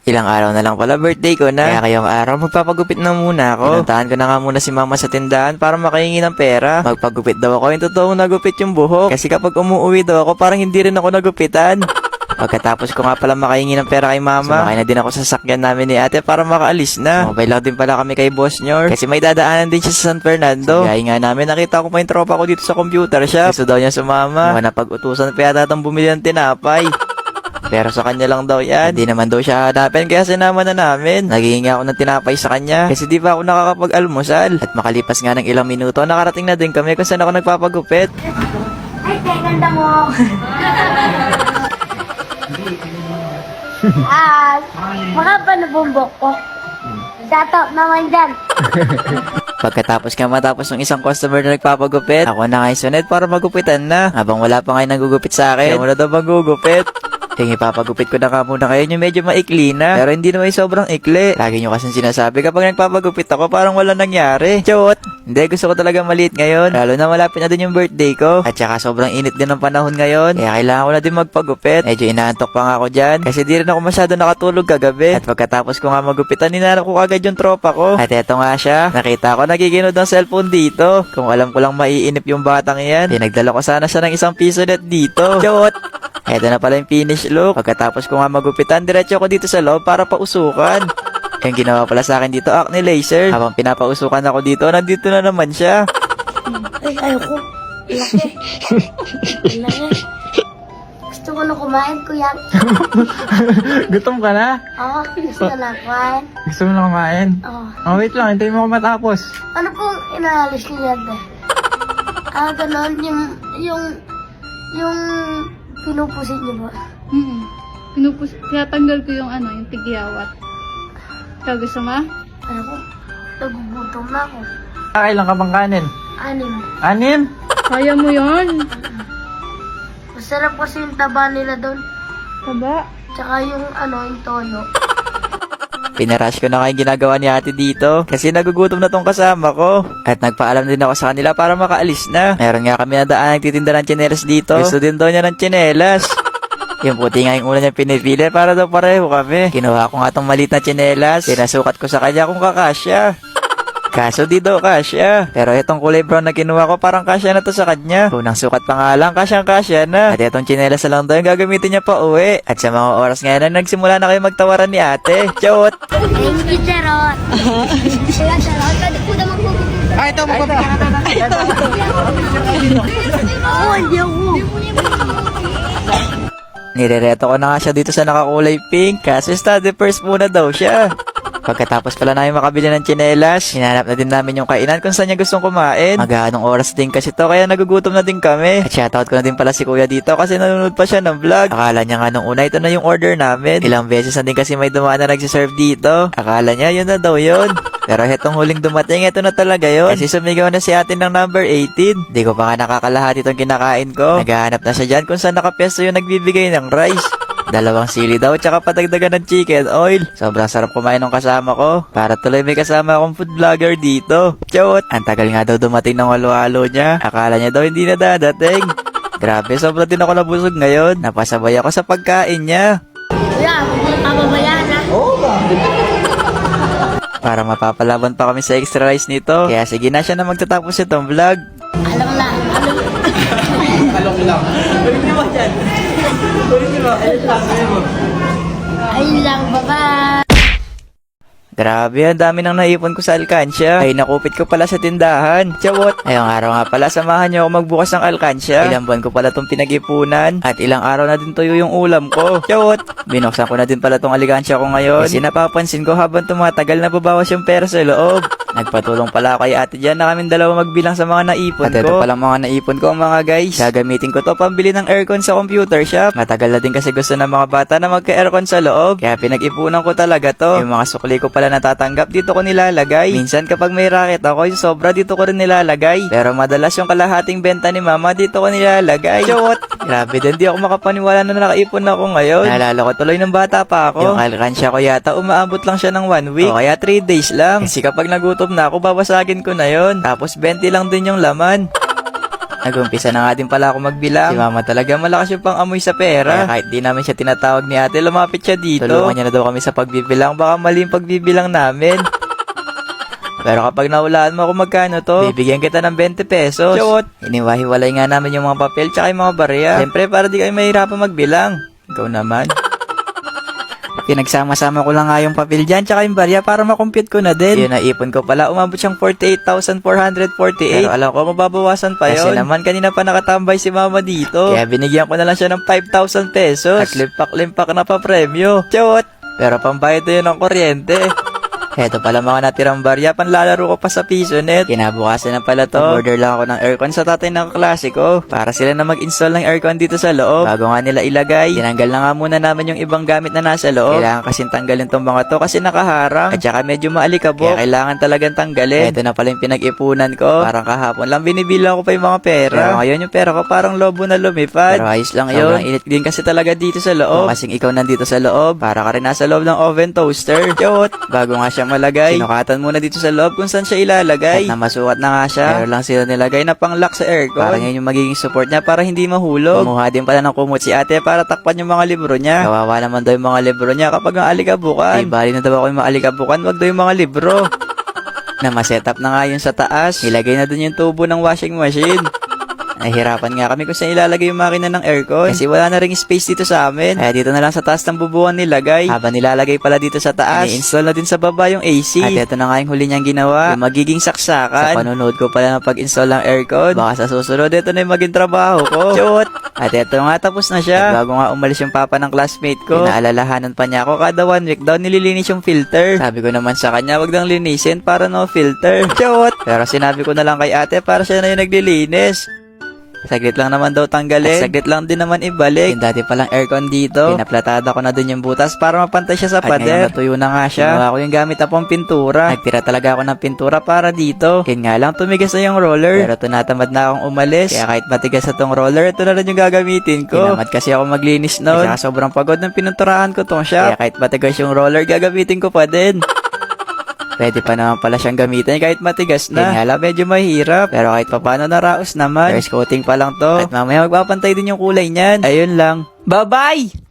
Ilang araw na lang pala birthday ko na. Kaya ngayong araw magpapagupit na muna ako. Pinuntahan ko na nga muna si mama sa tindahan para makahingi ng pera. Magpagupit daw ako, yung totoong nagupit yung buhok. Kasi kapag umuwi daw ako, parang hindi rin ako nagupitan. Pagkatapos ko nga pala makahingi ng pera kay mama, sumakay na din ako sa sasakyan namin ni ate para makaalis na. Mabay lang din pala kami kay Boss Nyor. Kasi may dadaanan din siya sa San Fernando. Kaya nga namin nakita ko pa yung tropa ko dito sa computer shop. Gusto daw niya sumama. Mga napag-utusan pa yata itong bumili ng tinapay. Pero sa kanya lang daw yan. Hindi naman daw siya hanapin kaya sinama na namin. Naghihingi ako ng tinapay sa kanya. Kasi di pa ako nakakapag-almusal. At makalipas nga ng ilang minuto, nakarating na din kami kung saan ako nagpapagupit. Ay, ganda mo. Makapa na bumbok ko. Shoutout naman dyan. Pagkatapos nga matapos ng isang customer na nagpapagupit, ako na nga isunod para magupitan na. Habang wala pa ngayon nagugupit sa akin, kaya muna daw magugupit. Yung ipapagupit ko na nga muna kayo yung medyo maikli na. Pero hindi naman yung sobrang ikli. Lagi nyo kasing sinasabi kapag nagpapagupit ako parang wala nangyari. Chot! Hindi, gusto ko talaga maliit ngayon. Lalo na malapit na din yung birthday ko. At saka sobrang init din ng panahon ngayon. Kaya kailangan ko na din magpagupit. Medyo inaantok pa nga ako dyan. Kasi di rin ako masyado nakatulog kagabi. At pagkatapos ko nga magupitan, ninanap ko agad yung tropa ko. At eto nga siya. Nakita ko nagiginod ng cellphone dito. Kung alam ko lang maiinip yung batang yan, pinagdala ko sana siya ng ₱1 net dito. Chot! Eto na pala yung finish look. Pagkatapos ko nga magupitan, diretso ako dito sa loob para pausukan. Yung ginawa pala sa akin dito, acne laser. Habang pinapausukan ako dito, nandito na naman siya. Ay, ayoko. Laki. Laki. Gusto ko na kumain, kuya. Gutom ka na? Oo, gusto na kumain. Gusto mo na kumain? Oo. Oh, wait lang, hintayin mo ako matapos. Ano pong inaalis niya ba? Ganon, yung pinupusit niyo ba? Tinatanggal ko yung yung tigyawat. Ikaw gusto mo? Ano ko? Nagugutom na ako. Kailan ka bang kanin? 6. 6? Kaya mo yon? Masarap kasi yung taba nila doon. Taba? Tsaka yung yung tono. Pinarush ko na nga yung ginagawa ni ate dito kasi nagugutom na tong kasama ko. At nagpaalam din ako sa kanila para makaalis na. Meron nga kami na daan nagtitinda ng tsinelas dito. Gusto din daw niya ng tsinelas. Yung puti nga yung una niya pinipili para daw pareho kami. Kinuha ko nga tong maliit na tsinelas. Pinasukat ko sa kanya kung kakasya. Kaso di daw kasya. Pero itong kulay brown na kinuha ko parang kasya na to sa kanya. Unang sukat pa nga lang, kasyang-kasya na. At itong tsinelas na lang daw yung gagamitin niya pa uwi. At sa mga oras ngayon na nagsimula na kayo magtawaran ni ate. Chot! Thank you, Charot. Kuya Charot, pwede po na magpupunta. Ay, ito, magpapagyan ka na. Oo, hindi ako. Nirereto ko na nga siya dito sa nakakulay pink. Kasi study first muna daw siya. Pagkatapos pala namin makabili ng tsinelas, hinanap na din namin yung kainan kung saan niya gustong kumain. Mag-aanong oras din kasi to kaya nagugutom na din kami. At shoutout ko na din pala si kuya dito kasi nanonood pa siya ng vlog. Akala niya nga nung una ito na yung order namin. Ilang beses na din kasi may dumaan na nagsiserve dito. Akala niya yun na daw yun. Pero hetong huling dumating, ito na talaga yun. Kasi sumigaw na si atin ng number 18. Di ko pa nga nakakalahati itong kinakain ko. Naghahanap na siya dyan kung saan nakapesto yung nagbibigay ng rice. 2 sili daw, tsaka patagdagan ng chicken oil. Sobrang sarap kumain ng kasama ko. Para tuloy may kasama akong food vlogger dito. Chot! Ang tagal nga daw dumating ng halo-halo niya. Akala niya daw hindi na dadating. Grabe, sobrang din ako nabusog ngayon. Napasabay ako sa pagkain niya. Kuya, papabayaan na. Para mapapalaban pa kami sa extra rice nito. Kaya sige na siya na magtatapos itong vlog. Alam na. Talong lang. Balik niyo ba dyan? Balik niyo ba? Ayun lang, bye-bye. Grabe, ang dami nang naipon ko sa alkansya. Ay, nakupit ko pala sa tindahan. Chawot! Ayong araw nga pala, samahan niyo ako magbukas ng alkansya. Ilang buwan ko pala itong pinag-ipunan. At ilang araw na din tuyo yung ulam ko. Chawot! Binuksan ko na din pala itong alkansya ko ngayon. Kasi napapansin ko habang tumatagal, nababawas yung pera sa loob. Nagpatulong pala ako kay ate dyan na kaming dalawa magbilang sa mga naipon ko. At ito palang mga naipon ko mga guys. Gagamitin ko to pambili ng aircon sa computer shop. Matagal na din kasi gusto ng mga bata na magka-aircon sa loob. Kaya pinag-ipunan ko talaga to. Yung mga sukli ko pala natatanggap, dito ko nilalagay. Minsan kapag may racket ako, yung sobra dito ko rin nilalagay. Pero madalas yung kalahating benta ni mama, dito ko nilalagay. Chot! Grabe din, di ako makapaniwala na nakaipon ako ngayon. Naalala ko tuloy ng bata pa ako. Yung alkansya ko yata, umaabot lang siya ng 1 week. O kaya 3 days lang. Kasi kapag nagutom na ako, babasagin ko na yon. Tapos 20 lang din yung laman. Nag-umpisa na nga din pala ako magbilang. Si mama talaga malakas yung pang-amoy sa pera. Kaya kahit di namin siya tinatawag ni ate, lumapit siya dito. Tulungan niya na daw kami sa pagbibilang. Baka mali yung pagbibilang namin. Pero kapag nahulaan mo ako magkano to, bibigyan kita ng 20 pesos. Chot! Iniwahiwalay nga namin yung mga papel tsaka yung mga barya. Siyempre, para di kayo mahirapan magbilang. Ikaw naman. Pinagsama-sama ko lang nga yung papel dyan tsaka yung barya para makompute ko na din. Yun, naipon ko pala. Umabot siyang 48,448. Pero alam ko, mababawasan pa yun. Kasi naman, kanina pa nakatambay si mama dito. Kaya binigyan ko na lang siya ng 5,000 pesos. At limpak-limpak na pa premyo. Chot! Pero pambayad na yun ng kuryente. Heto pala mga natirang barya, panlalaro ko pa sa PisoNet. Kinabukasan na pala to. Order lang ako ng aircon sa tatay ng kaklase ko. Para sila na mag-install ng aircon dito sa loob. Bago nga nila ilagay, tinanggal na nga muna namin yung ibang gamit na nasa loob. Kailangan kasing tanggalin tong mga to kasi nakaharang. At saka medyo maalikabok. Kaya kailangan talagang tanggalin. Ito na pala yung pinag-ipunan ko. Parang kahapon lang binibilang ko pa yung mga pera. Pero ngayon yung pera ko parang lobo na lumipad. Pero ayos lang yun. Init din kasi talaga dito sa loob. Kasing ikaw nandito sa loob, para ka rin nasa loob ng oven toaster. Cute! Bago nga siya malagay, sinukatan muna dito sa loob kung saan siya ilalagay. At namasukat na nga siya, pero lang sila nilagay na pang-lock sa aircon. Parang yun yung magiging support niya para hindi mahulog. Kumuha din pala ng kumot si ate para takpan yung mga libro niya. Kawawa naman daw yung mga libro niya kapag ang alikabukan. Ay, bali na daw ako yung mga alikabukan, wag daw yung mga libro. Na ma-setup na nga yun sa taas, ilagay na dun yung tubo ng washing machine. Nahihirapan nga kami kung saan ilalagay yung makina ng aircon. Kasi wala na ring space dito sa amin. Kaya dito na lang sa taas ng bubuan nilagay. Habang nilalagay pala dito sa taas, i-install na din sa baba yung AC. At ito na nga yung huli niyang ginawa. Yung magiging saksakan. Sa panunood ko pala ng pag-install ng aircon. Baka sa susunod, ito na yung maging trabaho ko. Chot! At ito nga, tapos na siya. At bago nga umalis yung papa ng classmate ko, pinaalalahanan pa niya ako kada 1 week daw nililinis yung filter. Sabi ko naman sa kanya, wag nang linisin para no filter. Chot! Pero sinabi ko na lang kay ate para siya na yung naglilinis. Saglit lang naman daw tanggalin. At saglit lang din naman ibalik. Yung dati palang aircon dito, pinaplatada ko na dun yung butas para mapantay siya sa pader. At ngayon natuyo na nga siya. Kinuha ko yung gamit na pang pintura. Nagtira talaga ako ng pintura para dito. Yun nga lang, tumigas na yung roller. Pero tunatamad na akong umalis. Kaya kahit matigas na tong roller, ito na rin yung gagamitin ko. Tinamad kasi ako maglinis noon. Kaya sobrang pagod ng pininturahan ko tong shop. Kaya kahit matigas yung roller, gagamitin ko pa din. Pwede pa naman pala siyang gamitin kahit matigas na. Kaya medyo mahirap. Pero kahit papano naraos naman. First coating pa lang to. At mamaya magpapantay din yung kulay niyan. Ayun lang. Bye-bye!